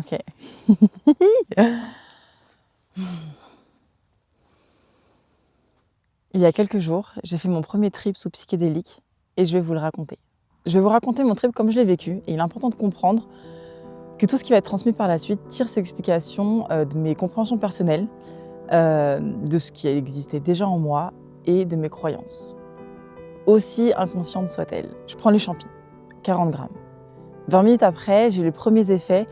Ok. Il y a quelques jours, j'ai fait mon premier trip sous psychédélique et je vais vous le raconter. Je vais vous raconter mon trip comme je l'ai vécu et il est important de comprendre que tout ce qui va être transmis par la suite tire ses explications de mes compréhensions personnelles, de ce qui existait déjà en moi et de mes croyances. Aussi inconscientes soient-elles. Je prends les champis, 40 grammes. 20 minutes après, j'ai les premiers effets,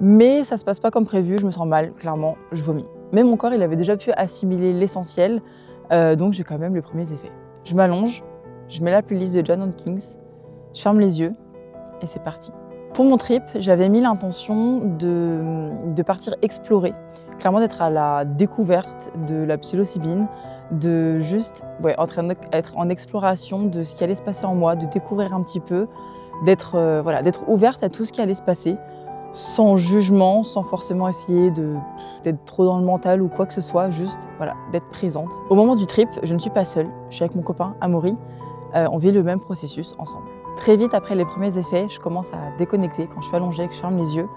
mais ça se passe pas comme prévu, je me sens mal, clairement, je vomis. Mais mon corps, il avait déjà pu assimiler l'essentiel, donc j'ai quand même les premiers effets. Je m'allonge, je mets la playlist de John Hopkins, je ferme les yeux et c'est parti. Pour mon trip, j'avais mis l'intention de partir explorer, clairement d'être à la découverte de la psilocybine, de juste être en exploration de ce qui allait se passer en moi, de découvrir un petit peu, d'être ouverte à tout ce qui allait se passer, sans jugement, sans forcément essayer d'être trop dans le mental ou quoi que ce soit, juste d'être présente. Au moment du trip, je ne suis pas seule, je suis avec mon copain Amaury, on vit le même processus ensemble. Très vite après les premiers effets, je commence à déconnecter quand je suis allongée, que je ferme les yeux.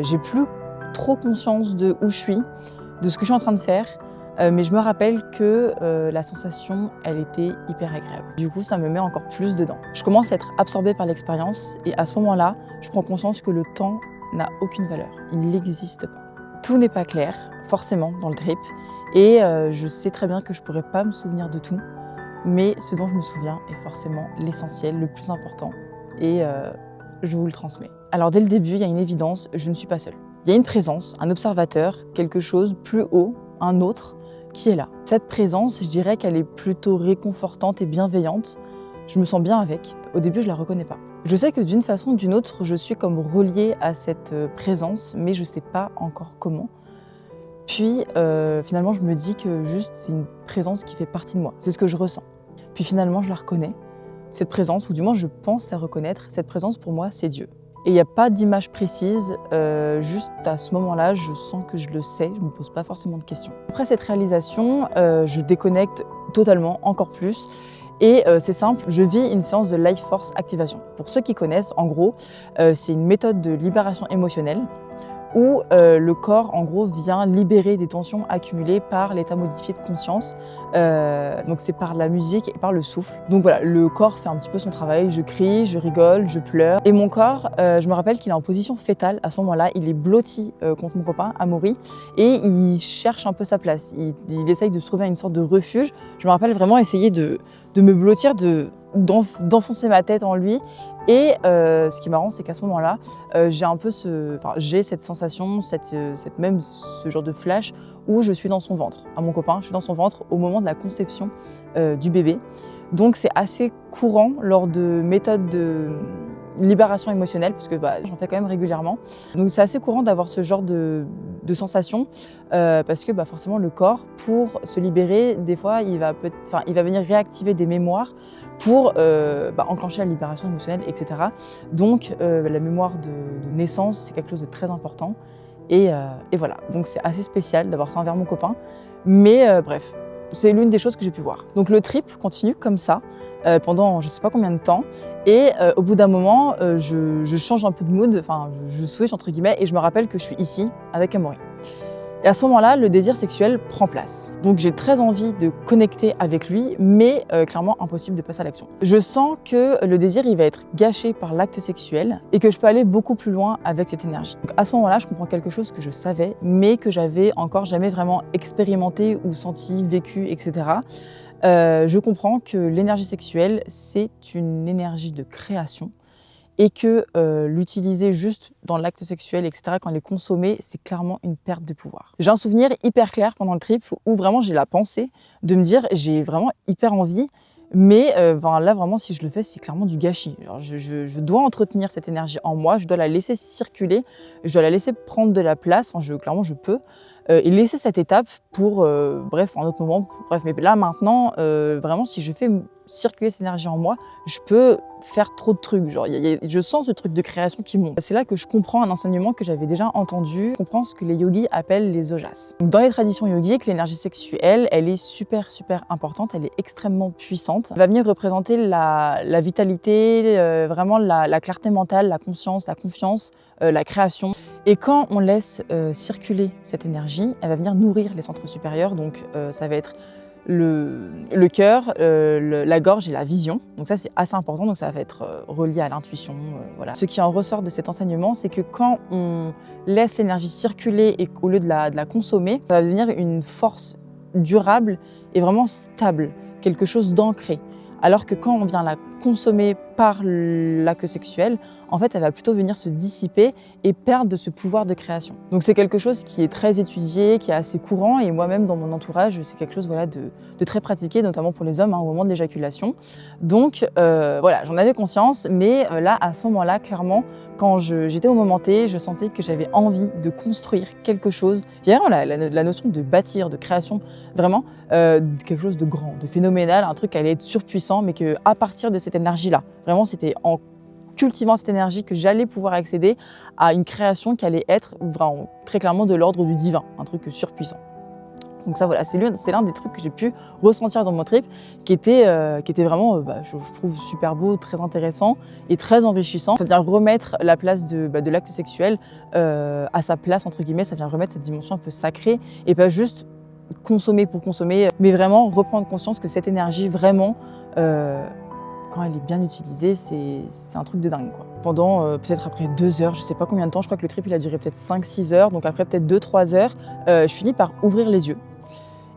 J'ai plus trop conscience de où je suis, de ce que je suis en train de faire, mais je me rappelle que la sensation, elle était hyper agréable. Du coup, ça me met encore plus dedans. Je commence à être absorbée par l'expérience et à ce moment-là, je prends conscience que le temps n'a aucune valeur. Il n'existe pas. Tout n'est pas clair, forcément, dans le trip, et je sais très bien que je pourrais pas me souvenir de tout, mais ce dont je me souviens est forcément l'essentiel, le plus important, et je vous le transmets. Alors dès le début, il y a une évidence, je ne suis pas seule. Il y a une présence, un observateur, quelque chose plus haut, un autre, qui est là. Cette présence, je dirais qu'elle est plutôt réconfortante et bienveillante. Je me sens bien avec. Au début, je la reconnais pas. Je sais que d'une façon ou d'une autre, je suis comme reliée à cette présence, mais je sais pas encore comment. Puis finalement, je me dis que juste c'est une présence qui fait partie de moi. C'est ce que je ressens. Puis finalement, je la reconnais. Cette présence, ou du moins je pense la reconnaître, cette présence pour moi, c'est Dieu. Et il n'y a pas d'image précise, juste à ce moment-là, je sens que je le sais, je ne me pose pas forcément de questions. Après cette réalisation, je déconnecte totalement, encore plus. Et c'est simple, je vis une séance de Life Force Activation. Pour ceux qui connaissent, en gros, c'est une méthode de libération émotionnelle où le corps, en gros, vient libérer des tensions accumulées par l'état modifié de conscience. Donc c'est par la musique et par le souffle. Donc voilà, le corps fait un petit peu son travail, je crie, je rigole, je pleure. Et mon corps, je me rappelle qu'il est en position fétale à ce moment-là, il est blotti contre mon copain, Amaury, et il cherche un peu sa place. Il essaye de se trouver une sorte de refuge. Je me rappelle vraiment essayer de me blottir, d'enfoncer ma tête en lui. Et ce qui est marrant, c'est qu'à ce moment-là, j'ai cette sensation, ce genre de flash où je suis dans son ventre. À mon copain, je suis dans son ventre au moment de la conception du bébé. Donc c'est assez courant lors de méthodes de libération émotionnelle, parce que j'en fais quand même régulièrement. Donc c'est assez courant d'avoir ce genre de sensation, parce que forcément le corps, pour se libérer, des fois il va venir réactiver des mémoires pour enclencher la libération émotionnelle, etc. Donc la mémoire de naissance, c'est quelque chose de très important. Et voilà, donc c'est assez spécial d'avoir ça envers mon copain. Mais bref, c'est l'une des choses que j'ai pu voir. Donc le trip continue comme ça pendant je ne sais pas combien de temps. Et au bout d'un moment, je change un peu de mood, je switch entre guillemets, et je me rappelle que je suis ici avec Amaury. Et à ce moment-là, le désir sexuel prend place. Donc j'ai très envie de connecter avec lui, mais clairement impossible de passer à l'action. Je sens que le désir, il va être gâché par l'acte sexuel et que je peux aller beaucoup plus loin avec cette énergie. Donc à ce moment-là, je comprends quelque chose que je savais, mais que j'avais encore jamais vraiment expérimenté ou senti, vécu, etc. Je comprends que l'énergie sexuelle, c'est une énergie de création, et que l'utiliser juste dans l'acte sexuel, etc., quand elle est consommée, c'est clairement une perte de pouvoir. J'ai un souvenir hyper clair pendant le trip où vraiment j'ai la pensée de me dire j'ai vraiment hyper envie, mais là vraiment si je le fais, c'est clairement du gâchis. Genre, je dois entretenir cette énergie en moi, je dois la laisser circuler, je dois la laisser prendre de la place, clairement je peux, et laisser cette étape pour, un autre moment. Bref, mais là maintenant, vraiment si je fais circuler cette énergie en moi, je peux faire trop de trucs. Genre, je sens ce truc de création qui monte. C'est là que je comprends un enseignement que j'avais déjà entendu. Je comprends ce que les yogis appellent les ojas. Donc, dans les traditions yogiques, l'énergie sexuelle, elle est super importante, elle est extrêmement puissante. Elle va venir représenter la vitalité, vraiment la clarté mentale, la conscience, la confiance, la création. Et quand on laisse circuler cette énergie, elle va venir nourrir les centres supérieurs. Donc ça va être le cœur, la gorge et la vision. Donc ça, c'est assez important. Donc ça va être relié à l'intuition. Voilà. Ce qui en ressort de cet enseignement, c'est que quand on laisse l'énergie circuler et au lieu de la consommer, ça va devenir une force durable et vraiment stable, quelque chose d'ancré. Alors que quand on vient la consommer par l'acte sexuel, en fait, elle va plutôt venir se dissiper et perdre de ce pouvoir de création. Donc c'est quelque chose qui est très étudié, qui est assez courant, et moi-même dans mon entourage, c'est quelque chose voilà, de très pratiqué, notamment pour les hommes, au moment de l'éjaculation. Donc voilà, j'en avais conscience, mais là, à ce moment-là, clairement, quand j'étais au moment T, je sentais que j'avais envie de construire quelque chose. Il y a vraiment la notion de bâtir, de création, vraiment quelque chose de grand, de phénoménal, un truc qui allait être surpuissant, mais qu'à partir de cette énergie-là, vraiment, c'était en cultivant cette énergie que j'allais pouvoir accéder à une création qui allait être vraiment, très clairement de l'ordre du divin, un truc surpuissant. Donc ça, voilà, c'est l'un des trucs que j'ai pu ressentir dans mon trip, qui était vraiment, je trouve, super beau, très intéressant et très enrichissant. Ça vient remettre la place de l'acte sexuel à sa place, entre guillemets, ça vient remettre cette dimension un peu sacrée et pas juste consommer pour consommer, mais vraiment reprendre conscience que cette énergie, vraiment, quand elle est bien utilisée, c'est un truc de dingue, quoi. Pendant peut-être après 2 heures, je sais pas combien de temps, je crois que le trip il a duré peut-être 5-6 heures, donc après peut-être 2-3 heures, je finis par ouvrir les yeux.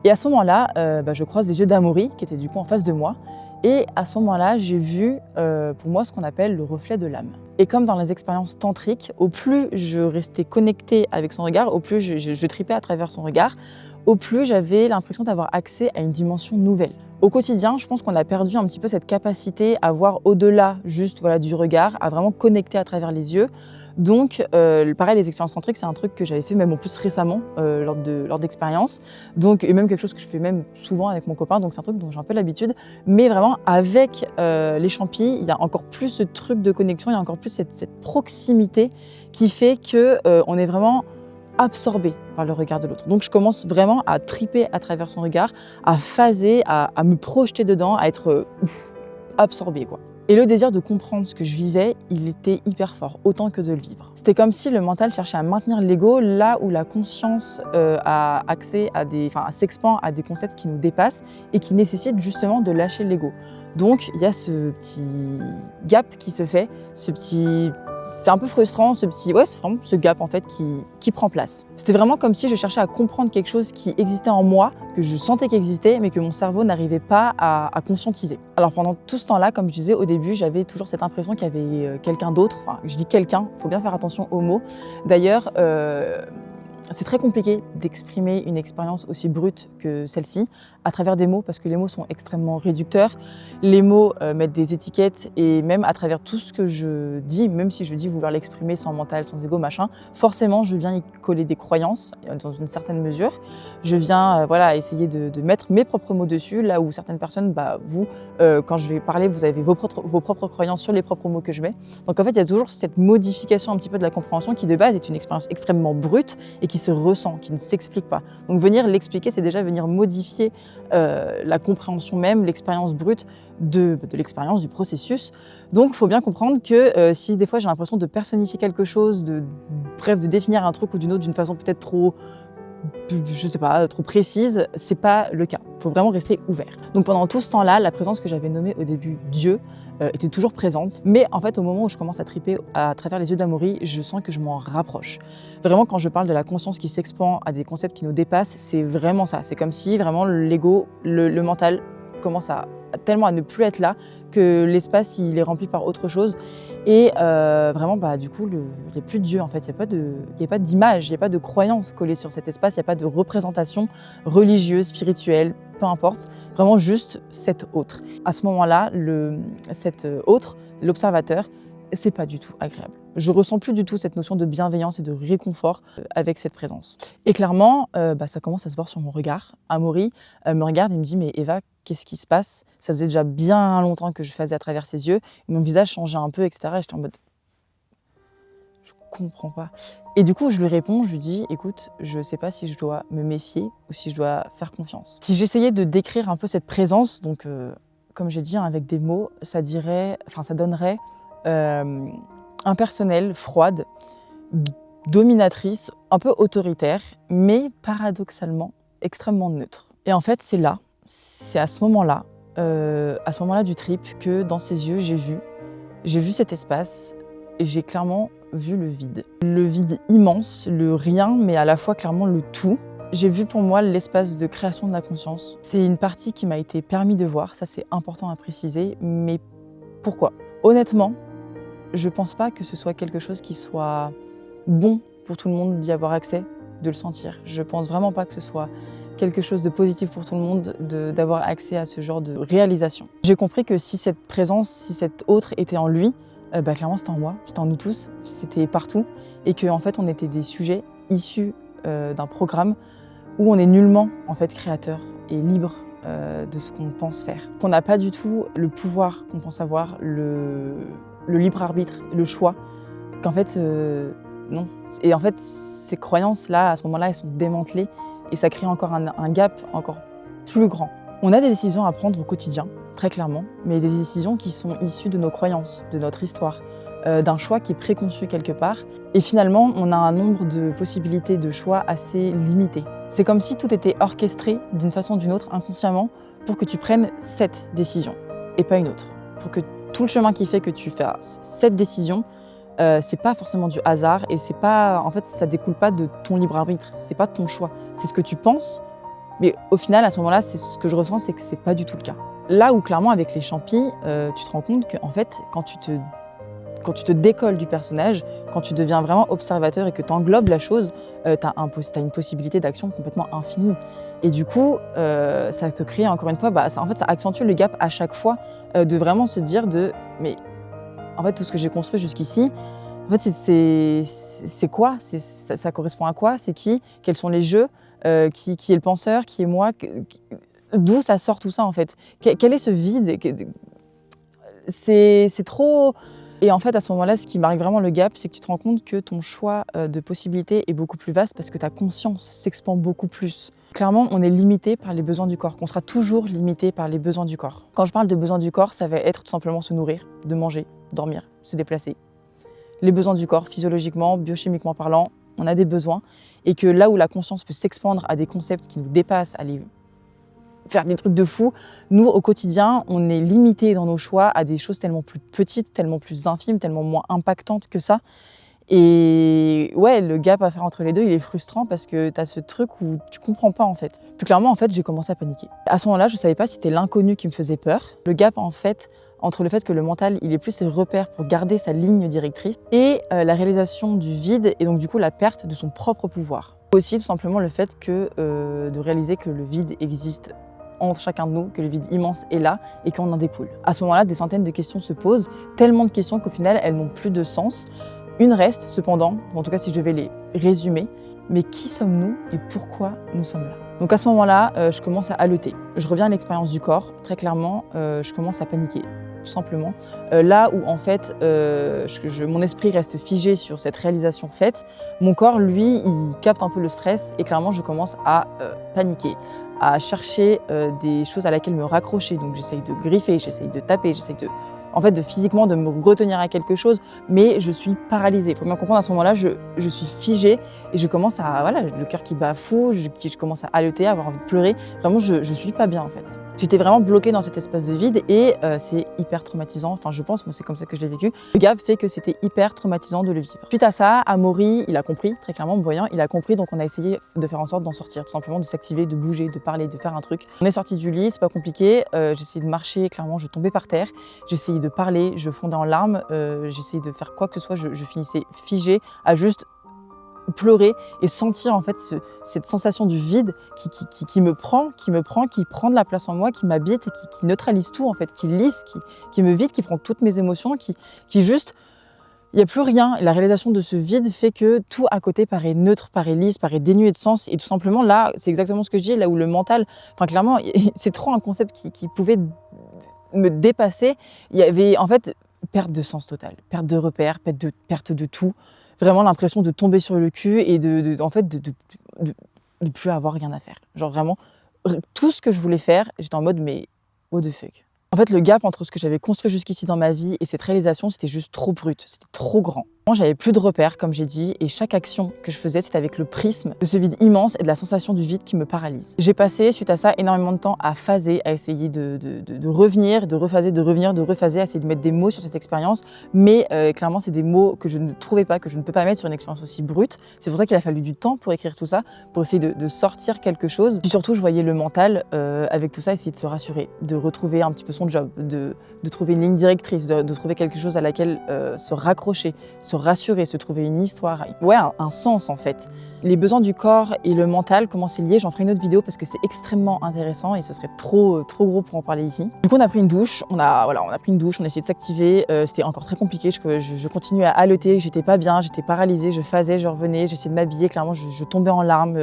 Et à ce moment-là, je croise les yeux d'Amaury, qui était du coup en face de moi. Et à ce moment-là, j'ai vu, pour moi, ce qu'on appelle le reflet de l'âme. Et comme dans les expériences tantriques, au plus je restais connectée avec son regard, au plus je tripais à travers son regard, au plus j'avais l'impression d'avoir accès à une dimension nouvelle. Au quotidien, je pense qu'on a perdu un petit peu cette capacité à voir au-delà juste voilà, du regard, à vraiment connecter à travers les yeux. Donc, pareil, les expériences tantriques, c'est un truc que j'avais fait même en plus récemment lors d'expériences. Donc, et même quelque chose que je fais même souvent avec mon copain. Donc, c'est un truc dont j'ai un peu l'habitude. Mais vraiment, avec les champis, il y a encore plus ce truc de connexion, il y a encore plus cette proximité qui fait que on est vraiment absorbé par le regard de l'autre. Donc je commence vraiment à triper à travers son regard, à phaser, à me projeter dedans, à être absorbée, quoi. Et le désir de comprendre ce que je vivais, il était hyper fort, autant que de le vivre. C'était comme si le mental cherchait à maintenir l'ego là où la conscience a accès à s'expand à des concepts qui nous dépassent et qui nécessitent justement de lâcher l'ego. Donc il y a ce petit gap qui se fait, c'est un peu frustrant, c'est vraiment ce gap en fait qui prend place. C'était vraiment comme si je cherchais à comprendre quelque chose qui existait en moi, que je sentais qu'il existait, mais que mon cerveau n'arrivait pas à conscientiser. Alors pendant tout ce temps-là, comme je disais au début, j'avais toujours cette impression qu'il y avait quelqu'un d'autre. Enfin, je dis quelqu'un, il faut bien faire attention aux mots. D'ailleurs, c'est très compliqué d'exprimer une expérience aussi brute que celle-ci à travers des mots, parce que les mots sont extrêmement réducteurs. Les mots mettent des étiquettes, et même à travers tout ce que je dis, même si je dis vouloir l'exprimer sans mental, sans ego, machin, forcément je viens y coller des croyances dans une certaine mesure. Je viens essayer de mettre mes propres mots dessus, là où certaines personnes, vous, quand je vais parler, vous avez vos propres croyances sur les propres mots que je mets. Donc en fait, il y a toujours cette modification un petit peu de la compréhension qui de base est une expérience extrêmement brute et qui se ressent, qui ne s'explique pas. Donc venir l'expliquer, c'est déjà venir modifier la compréhension même, l'expérience brute de l'expérience, du processus. Donc il faut bien comprendre que si des fois j'ai l'impression de personnifier quelque chose, de définir un truc ou d'une autre d'une façon peut-être trop, je sais pas, trop précise, c'est pas le cas. Il faut vraiment rester ouvert. Donc pendant tout ce temps-là, la présence que j'avais nommée au début Dieu était toujours présente, mais en fait au moment où je commence à triper à travers les yeux d'Amaury, je sens que je m'en rapproche. Vraiment, quand je parle de la conscience qui s'expand à des concepts qui nous dépassent, c'est vraiment ça. C'est comme si vraiment l'ego, le mental commence tellement à ne plus être là que l'espace il est rempli par autre chose. Et vraiment, du coup, il n'y a plus de Dieu en fait, il n'y a pas d'image, il n'y a pas de croyance collée sur cet espace, il n'y a pas de représentation religieuse, spirituelle, peu importe, vraiment juste cet autre. À ce moment-là, cet autre, l'observateur, c'est pas du tout agréable. Je ressens plus du tout cette notion de bienveillance et de réconfort avec cette présence. Et clairement, ça commence à se voir sur mon regard. Amaury me regarde et me dit « Mais Eva, qu'est-ce qui se passe ?» Ça faisait déjà bien longtemps que je faisais à travers ses yeux. Et mon visage changeait un peu, etc. Et j'étais en mode « Je comprends pas. » Et du coup, je lui réponds, je lui dis « Écoute, je sais pas si je dois me méfier ou si je dois faire confiance. » Si j'essayais de décrire un peu cette présence, donc comme j'ai dit, avec des mots, ça donnerait impersonnelle, froide, dominatrice, un peu autoritaire, mais paradoxalement extrêmement neutre. Et en fait, c'est à ce moment-là du trip que dans ses yeux, j'ai vu cet espace et j'ai clairement vu le vide. Le vide immense, le rien, mais à la fois clairement le tout. J'ai vu pour moi l'espace de création de la conscience. C'est une partie qui m'a été permis de voir, ça c'est important à préciser, mais pourquoi? Honnêtement, je pense pas que ce soit quelque chose qui soit bon pour tout le monde d'y avoir accès, de le sentir. Je pense vraiment pas que ce soit quelque chose de positif pour tout le monde d'avoir accès à ce genre de réalisation. J'ai compris que si cette présence, si cet autre était en lui, clairement c'était en moi, c'était en nous tous, c'était partout, et qu'en fait on était des sujets issus d'un programme où on est nullement en fait créateur et libre de ce qu'on pense faire. Qu'on n'a pas du tout le pouvoir qu'on pense avoir, le libre arbitre, le choix, qu'en fait non. Et en fait ces croyances-là, à ce moment-là, elles sont démantelées et ça crée encore un gap encore plus grand. On a des décisions à prendre au quotidien, très clairement, mais des décisions qui sont issues de nos croyances, de notre histoire, d'un choix qui est préconçu quelque part. Et finalement, on a un nombre de possibilités de choix assez limité. C'est comme si tout était orchestré d'une façon ou d'une autre, inconsciemment, pour que tu prennes cette décision et pas une autre. Pour que tout le chemin qui fait que tu fasses cette décision, c'est pas forcément du hasard et c'est pas, en fait, ça découle pas de ton libre arbitre, c'est pas ton choix. C'est ce que tu penses, mais au final, à ce moment-là, c'est ce que je ressens, c'est que c'est pas du tout le cas. Là où clairement, avec les champis, tu te rends compte qu'en fait, quand tu te décolles du personnage, quand tu deviens vraiment observateur et que tu englobes la chose, t'as une possibilité d'action complètement infinie. Et du coup, ça te crée, encore une fois, ça accentue le gap à chaque fois de vraiment se dire mais en fait, tout ce que j'ai construit jusqu'ici, en fait, c'est quoi? Ça correspond à quoi? C'est qui? Quels sont les jeux? Qui est le penseur? Qui est moi? D'où ça sort tout ça, en fait? Quel est ce vide? C'est trop... Et en fait, à ce moment-là, ce qui marque vraiment le gap, c'est que tu te rends compte que ton choix de possibilités est beaucoup plus vaste parce que ta conscience s'expand beaucoup plus. Clairement, on est limité par les besoins du corps, qu'on sera toujours limité par les besoins du corps. Quand je parle de besoins du corps, ça va être tout simplement se nourrir, de manger, dormir, se déplacer. Les besoins du corps, physiologiquement, biochimiquement parlant, on a des besoins. Et que là où la conscience peut s'expandre à des concepts qui nous dépassent, aller faire des trucs de fou, nous, au quotidien, on est limité dans nos choix à des choses tellement plus petites, tellement plus infimes, tellement moins impactantes que ça. Et ouais, le gap à faire entre les deux, il est frustrant parce que tu as ce truc où tu comprends pas en fait. Plus clairement, en fait, j'ai commencé à paniquer. À ce moment-là, je savais pas si c'était l'inconnu qui me faisait peur. Le gap, en fait, entre le fait que le mental, il ait plus ses repères pour garder sa ligne directrice et la réalisation du vide et donc du coup la perte de son propre pouvoir. Aussi, tout simplement, le fait que de réaliser que le vide existe entre chacun de nous, que le vide immense est là et qu'on en découle. À ce moment-là, des centaines de questions se posent, tellement de questions qu'au final, elles n'ont plus de sens. Une reste cependant, en tout cas si je devais les résumer, mais qui sommes-nous et pourquoi nous sommes là? Donc à ce moment-là, je commence à haleter. Je reviens à l'expérience du corps, très clairement, je commence à paniquer, tout simplement. Là où en fait, mon esprit reste figé sur cette réalisation faite, mon corps, lui, il capte un peu le stress et clairement, je commence à paniquer, à chercher des choses à laquelle me raccrocher. Donc j'essaye de griffer, j'essaye de taper, j'essaye de physiquement de me retenir à quelque chose, mais je suis paralysée. Il faut bien comprendre, à ce moment-là, je suis figée et je commence à, le cœur qui bat fou, je commence à haleter, à avoir envie de pleurer. Vraiment, je suis pas bien en fait. J'étais vraiment bloquée dans cet espace de vide et c'est hyper traumatisant. Enfin, je pense, moi c'est comme ça que je l'ai vécu. Le gap fait que c'était hyper traumatisant de le vivre. Suite à ça, Amaury, il a compris, très clairement, me voyant, il a compris, donc on a essayé de faire en sorte d'en sortir, tout simplement de s'activer, de bouger, de parler, de faire un truc. On est sorti du lit, c'est pas compliqué, j'essayais de marcher, clairement, je tombais par terre, j'essayais de parler, je fondais en larmes, j'essayais de faire quoi que ce soit, je finissais figée à juste pleurer et sentir en fait cette sensation du vide qui me prend, qui prend de la place en moi, qui m'habite et qui neutralise tout en fait, qui lisse, qui me vide, qui prend toutes mes émotions, qui juste, il n'y a plus rien. Et la réalisation de ce vide fait que tout à côté paraît neutre, paraît lisse, paraît dénué de sens. Et tout simplement là, c'est exactement ce que je dis, là où le mental, enfin clairement, c'est trop un concept qui pouvait me dépasser. Il y avait en fait perte de sens totale, perte de repères, perte de tout. Vraiment l'impression de tomber sur le cul et de plus avoir rien à faire. Genre vraiment, tout ce que je voulais faire, j'étais en mode mais what the fuck. En fait, le gap entre ce que j'avais construit jusqu'ici dans ma vie et cette réalisation, c'était juste trop brut, c'était trop grand. J'avais plus de repères, comme j'ai dit, et chaque action que je faisais, c'était avec le prisme de ce vide immense et de la sensation du vide qui me paralyse. J'ai passé, suite à ça, énormément de temps à phaser, à essayer de revenir, de rephaser, de revenir, de rephaser, à essayer de mettre des mots sur cette expérience. Mais clairement, c'est des mots que je ne trouvais pas, que je ne peux pas mettre sur une expérience aussi brute. C'est pour ça qu'il a fallu du temps pour écrire tout ça, pour essayer de sortir quelque chose. Puis surtout, je voyais le mental, avec tout ça, essayer de se rassurer, de retrouver un petit peu son job, de trouver une ligne directrice, de trouver quelque chose à laquelle se raccrocher, se rassurer, se trouver une histoire, ouais, un sens en fait. Les besoins du corps et le mental, comment c'est lié, j'en ferai une autre vidéo parce que c'est extrêmement intéressant et ce serait trop gros pour en parler ici. Du coup, on a pris une douche, on a pris une douche, on a essayé de s'activer, c'était encore très compliqué, je continuais à haleter, j'étais pas bien, j'étais paralysée, je phasais, je revenais, j'essayais de m'habiller, clairement je tombais en larmes.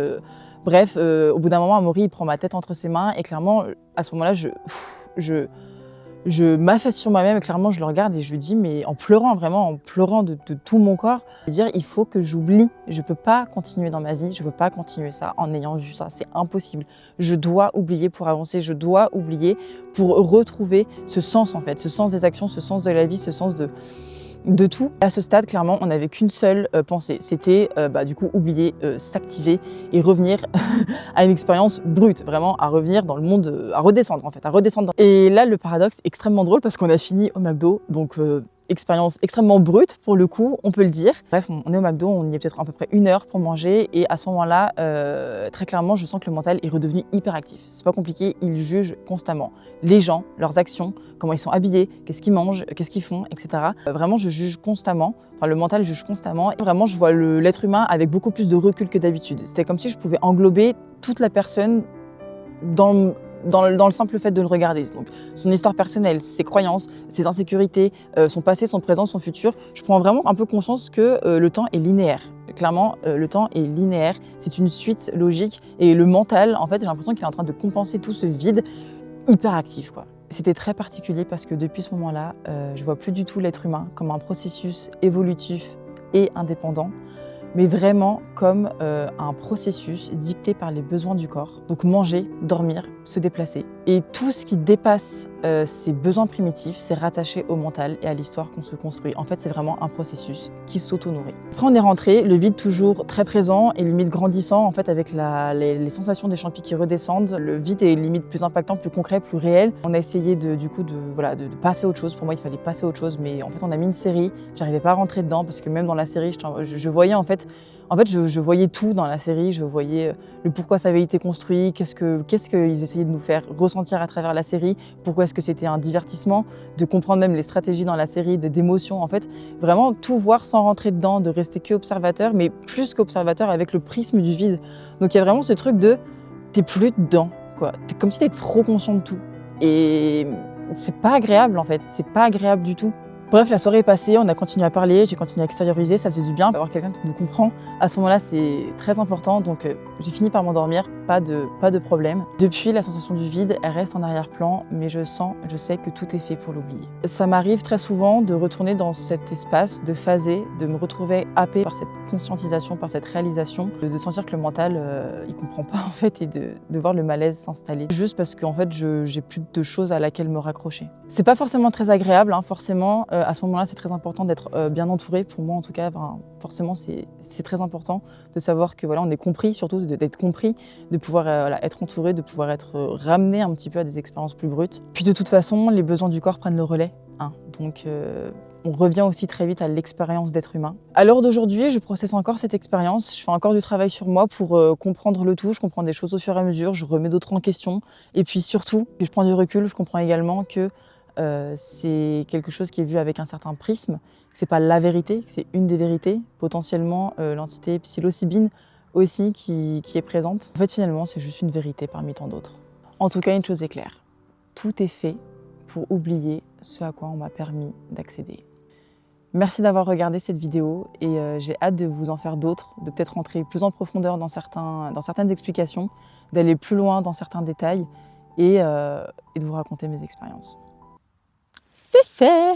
Bref, au bout d'un moment, Amaury il prend ma tête entre ses mains et clairement, à ce moment-là, je m'affaisse sur moi-même et clairement je le regarde et je lui dis, mais en pleurant vraiment, en pleurant de tout mon corps, je veux dire, il faut que j'oublie, je peux pas continuer dans ma vie, je peux pas continuer ça en ayant vu ça, c'est impossible. Je dois oublier pour avancer, je dois oublier pour retrouver ce sens en fait, ce sens des actions, ce sens de la vie, ce sens de tout. À ce stade, clairement, on n'avait qu'une seule pensée, c'était du coup oublier, s'activer et revenir à une expérience brute, vraiment à revenir dans le monde, à redescendre en fait, à redescendre. Et là, le paradoxe est extrêmement drôle parce qu'on a fini au McDo, donc expérience extrêmement brute pour le coup, on peut le dire. Bref, on est au McDo, on y est peut-être à peu près 1 heure pour manger et à ce moment-là, très clairement, je sens que le mental est redevenu hyper actif. C'est pas compliqué, il juge constamment les gens, leurs actions, comment ils sont habillés, qu'est-ce qu'ils mangent, qu'est-ce qu'ils font, etc. Vraiment, je juge constamment, enfin le mental juge constamment. Et vraiment, je vois l'être humain avec beaucoup plus de recul que d'habitude. C'était comme si je pouvais englober toute la personne dans le simple fait de le regarder. Donc, son histoire personnelle, ses croyances, ses insécurités, son passé, son présent, son futur. Je prends vraiment un peu conscience que le temps est linéaire. Clairement, le temps est linéaire, c'est une suite logique. Et le mental, en fait, j'ai l'impression qu'il est en train de compenser tout ce vide hyper actif, quoi. C'était très particulier parce que depuis ce moment-là, je vois plus du tout l'être humain comme un processus évolutif et indépendant, mais vraiment comme un processus dicté par les besoins du corps. Donc manger, dormir, se déplacer. Et tout ce qui dépasse ces besoins primitifs, c'est rattaché au mental et à l'histoire qu'on se construit. En fait, c'est vraiment un processus qui s'auto-nourrit. Après, on est rentré, le vide toujours très présent et limite grandissant, en fait, avec les sensations des champis qui redescendent. Le vide est limite plus impactant, plus concret, plus réel. On a essayé de passer à autre chose. Pour moi, il fallait passer à autre chose, mais en fait, on a mis une série. J'arrivais pas à rentrer dedans parce que même dans la série, je voyais en fait, je voyais tout dans la série, je voyais le pourquoi ça avait été construit, qu'est-ce qu'ils essayaient de nous faire ressentir à travers la série, pourquoi est-ce que c'était un divertissement, de comprendre même les stratégies dans la série, d'émotions, en fait, vraiment tout voir sans rentrer dedans, de rester qu'observateur, mais plus qu'observateur avec le prisme du vide. Donc il y a vraiment ce truc de, t'es plus dedans, quoi. T'es comme si t'étais trop conscient de tout. Et c'est pas agréable, en fait, c'est pas agréable du tout. Bref, la soirée est passée, on a continué à parler, j'ai continué à extérioriser, ça faisait du bien d'avoir quelqu'un qui nous comprend. À ce moment-là, c'est très important, donc j'ai fini par m'endormir, pas de problème. Depuis, la sensation du vide, elle reste en arrière-plan, mais je sais que tout est fait pour l'oublier. Ça m'arrive très souvent de retourner dans cet espace, de phaser, de me retrouver happée par cette conscientisation, par cette réalisation, de sentir que le mental, il comprend pas en fait, et de voir le malaise s'installer. Juste parce qu'en fait, j'ai plus de choses à laquelle me raccrocher. C'est pas forcément très agréable, hein, forcément. À ce moment-là, c'est très important d'être bien entouré. Pour moi, en tout cas, forcément, c'est très important de savoir que voilà, on est compris, surtout d'être compris, de pouvoir être entouré, de pouvoir être ramené un petit peu à des expériences plus brutes. Puis de toute façon, les besoins du corps prennent le relais, hein, donc on revient aussi très vite à l'expérience d'être humain. À l'heure d'aujourd'hui, je processe encore cette expérience, je fais encore du travail sur moi pour comprendre le tout, je comprends des choses au fur et à mesure, je remets d'autres en question, et puis surtout, je prends du recul, je comprends également que c'est quelque chose qui est vu avec un certain prisme, que c'est pas la vérité, que c'est une des vérités, potentiellement l'entité psilocybine aussi qui est présente. En fait, finalement, c'est juste une vérité parmi tant d'autres. En tout cas, une chose est claire, tout est fait pour oublier ce à quoi on m'a permis d'accéder. Merci d'avoir regardé cette vidéo et j'ai hâte de vous en faire d'autres, de peut-être rentrer plus en profondeur dans certaines explications, d'aller plus loin dans certains détails et de vous raconter mes expériences. C'est fait!